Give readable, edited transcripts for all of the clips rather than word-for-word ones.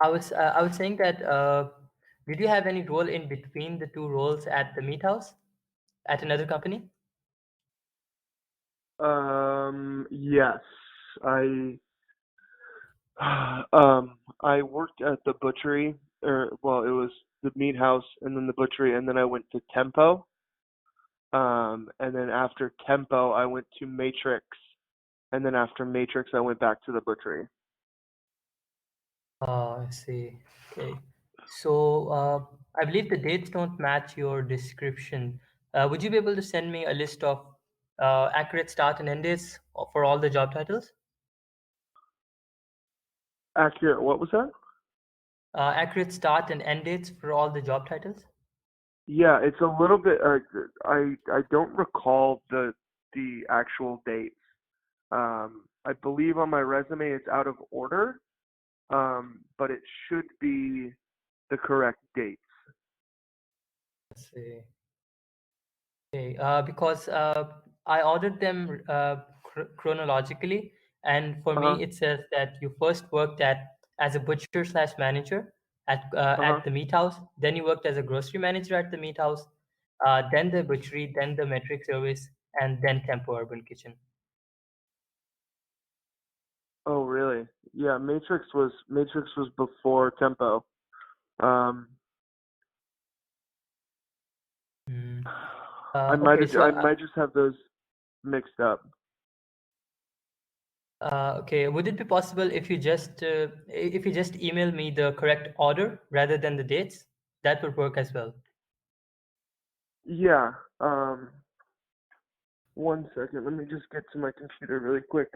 I was saying that did you have any role in between the two roles at the meat house at another company? Yes, I I worked at the butchery, or well, it was the meat house and then the butchery, and then I went to Tempo. And then after Tempo, I went to Matrix, and then after Matrix, I went back to the butchery. I see. Okay. So I believe the dates don't match your description. Would you be able to send me a list of accurate start and end dates for all the job titles? Accurate. What was that? Accurate start and end dates for all the job titles? Yeah, it's a little bit. I don't recall the actual dates. I believe on my resume it's out of order. But it should be the correct dates. Let's see. Okay, because I ordered them chronologically, and for Uh huh. me it says that you first worked at as a butcher slash manager Uh huh. at the meat house, then you worked as a grocery manager at the meat house, then the butchery, then the metric service, and then Tempo Urban Kitchen. Oh, really? Yeah, Matrix was before Tempo. Um, Mm. Okay, I might just have those mixed up. okay, would it be possible if you just email me the correct order rather than the dates? That would work as well. Yeah. One second. Let me just get to my computer really quick.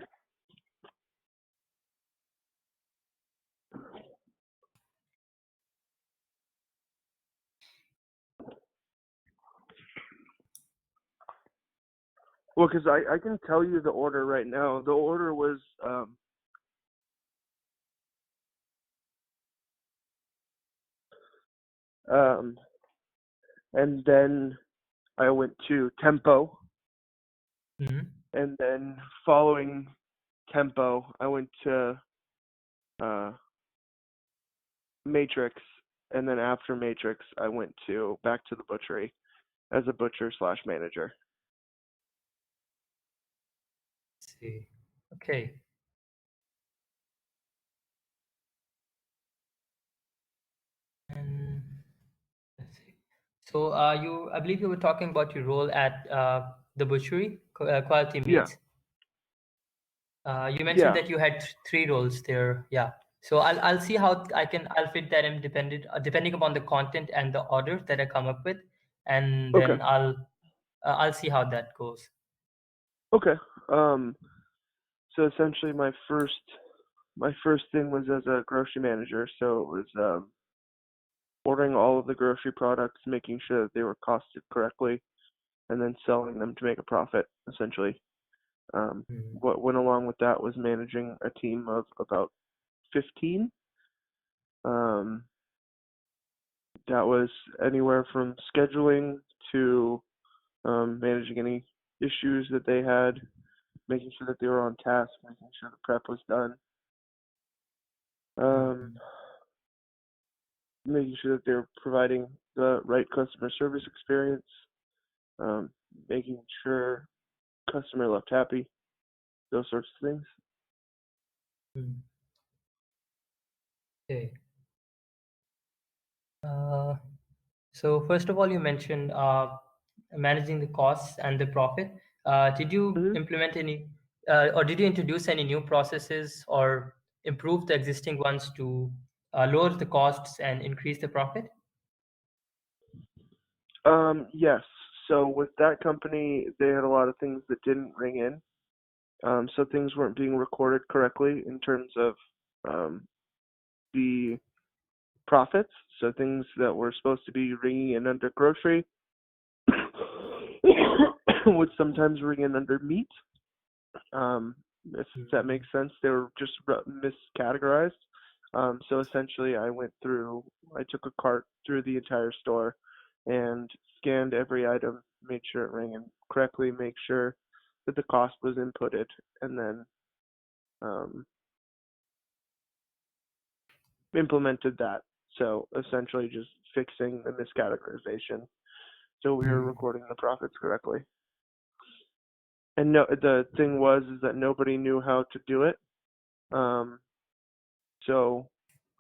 Well, because I can tell you the order right now. The order was um and then I went to Tempo, Mhm. and then following Tempo, I went to uh Matrix, and then after Matrix, I went to back to the butchery as a butcher slash manager. See. Okay. And let's see. So I believe you were talking about your role at the butchery, Quality Yeah, Meats. You mentioned yeah, that you had three roles there. Yeah. So I'll see how I'll fit that in depending upon the content and the order that I come up with, and okay, then I'll see how that goes. okay. Um, so essentially, my first thing was as a grocery manager. So it was ordering all of the grocery products, making sure that they were costed correctly, and then selling them to make a profit. Essentially, Mm. what went along with that was managing a team of about 15. Um, that was anywhere from scheduling to managing any issues that they had, making sure that they were on task, making sure the prep was done, um, Mm. making sure that they were providing the right customer service experience, um, making sure customer left happy, those sorts of things. Mm. Okay. Uh, so first of all, you mentioned managing the costs and the profit. Did you hmm implement any, or did you introduce any new processes or improve the existing ones to lower the costs and increase the profit? Yes. So with that company, they had a lot of things that didn't ring in. So things weren't being recorded correctly in terms of um, the profits. So things that were supposed to be ringing in under grocery would sometimes ring in under meat. Um, if that Mm. makes sense, they were just miscategorized. So essentially, I took a cart through the entire store and scanned every item, made sure it rang in correctly, make sure that the cost was inputted, and then um, implemented that. So essentially, just fixing the miscategorization, so we were Hmm. recording the profits correctly. And no, the thing was is that nobody knew how to do it. Um, so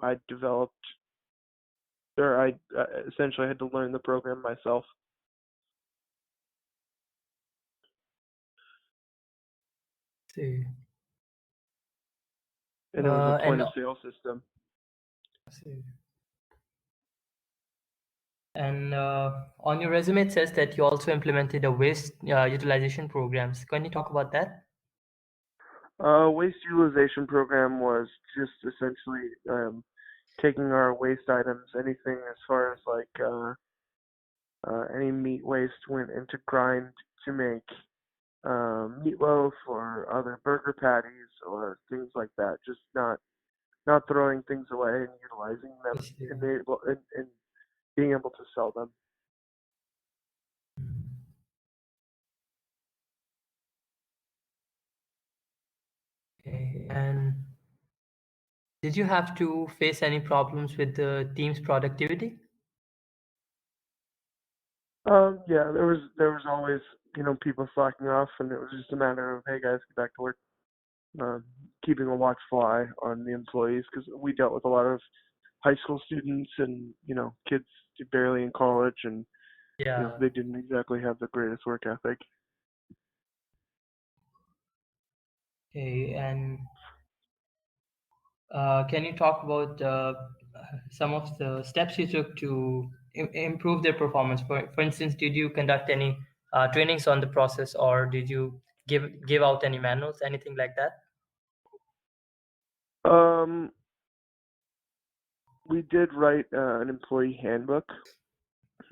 I developed, or I essentially had to learn the program myself, See. and it was a And point of sale system. see. And on your resume, it says that you also implemented a waste utilization programs. Can you talk about that? Waste utilization program was just essentially taking our waste items, anything as far as like any meat waste went into grind to make meatloaf or other burger patties or things like that. Just not throwing things away and utilizing them I see. and being able to sell them. Okay. And did you have to face any problems with the team's productivity? Yeah, there was always people slacking off, and it was just a matter of, hey guys, get back to work. Um, Keeping a watchful eye on the employees because we dealt with a lot of high school students and kids barely in college, and Yeah. they didn't exactly have the greatest work ethic. Okay. And can you talk about some of the steps you took to improve their performance? For instance, did you conduct any trainings on the process, or did you give out any manuals, anything like that? Um, we did write an employee handbook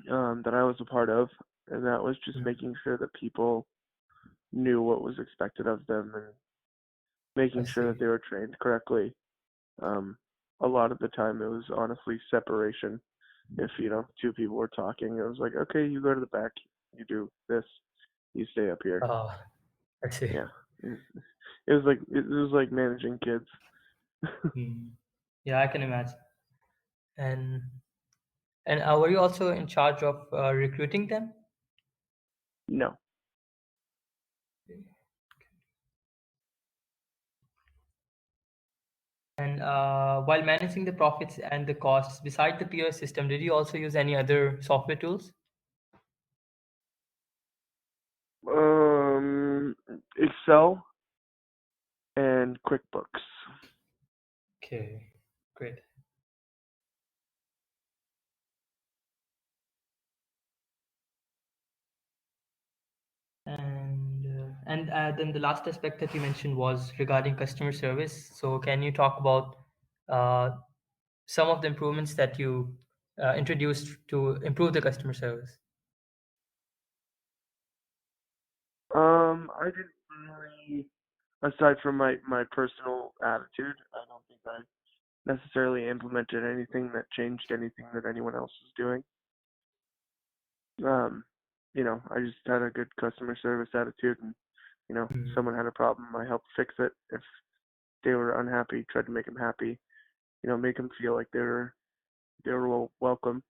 that I was a part of, and that was just Mm, making sure that people knew what was expected of them and I making sure that see. they were trained correctly. Um, a lot of the time, it was honestly separation. If two people were talking, it was like, okay, you go to the back, you do this, you stay up here. Uh, I see. Yeah, it was like managing kids. Mm. Yeah, I can imagine. And were you also in charge of recruiting them? No. And while managing the profits and the costs, beside the POS system, did you also use any other software tools? Um, Excel and QuickBooks. Okay, great. And then the last aspect that you mentioned was regarding customer service. So can you talk about uh, some of the improvements that you introduced to improve the customer service? I didn't really, aside from my personal attitude, I don't think I necessarily implemented anything that changed anything that anyone else was doing. Um, I just had a good customer service attitude, and Mm, someone had a problem, I helped fix it. If they were unhappy, tried to make them happy. Make them feel like they were welcome.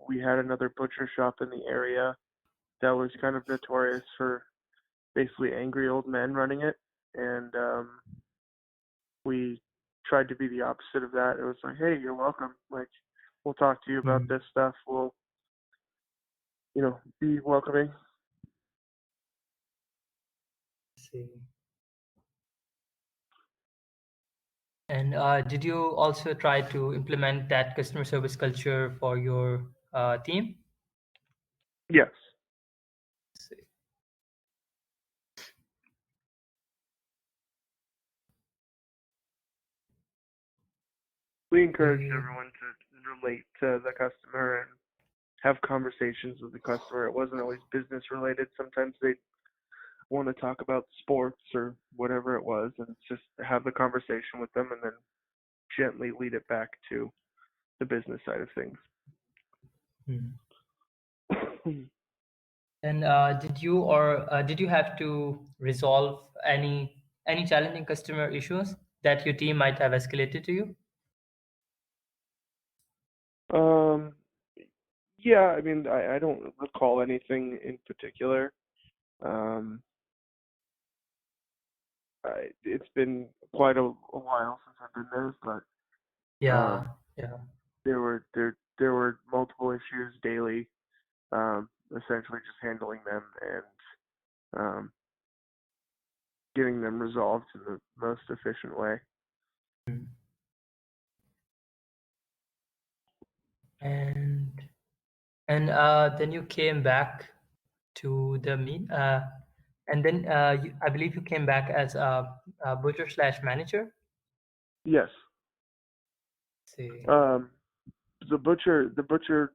We had another butcher shop in the area that was kind of notorious for basically angry old men running it, and we tried to be the opposite of that. It was like, hey, you're welcome. Like, we'll talk to you about mm, this stuff. We'll, be welcoming. see. And did you also try to implement that customer service culture for your team? Yes, See. we encouraged Okay. everyone to relate to the customer and have conversations with the customer. It wasn't always business related. Sometimes they want to talk about sports or whatever it was, and just have the conversation with them and then gently lead it back to the business side of things. Hmm. And did you have to resolve any challenging customer issues that your team might have escalated to you? Um, yeah, I mean, I don't recall anything in particular. Um, it's been quite a while since I've been there, but Yeah, um, yeah. there were multiple issues daily. Essentially just handling them and um, getting them resolved in the most efficient way. Mm. And then you came back to the meet, and then I believe you came back as a butcher slash manager. Yes. See. Um, the butcher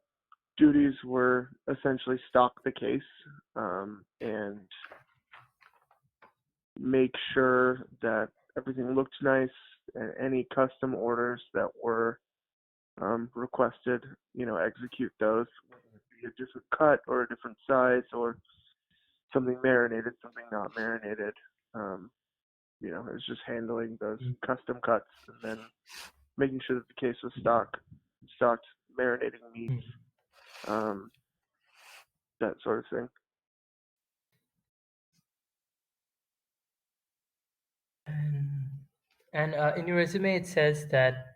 duties were essentially stock the case and make sure that everything looked nice and any custom orders that were requested, execute those, whether it be a different cut or a different size or something marinated, something not marinated. Um, it's just handling those Mm. custom cuts and then making sure that the case was stocked, marinating meats, Mm. um, that sort of thing. And in your resume, it says that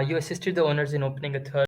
you assisted the owners in opening a third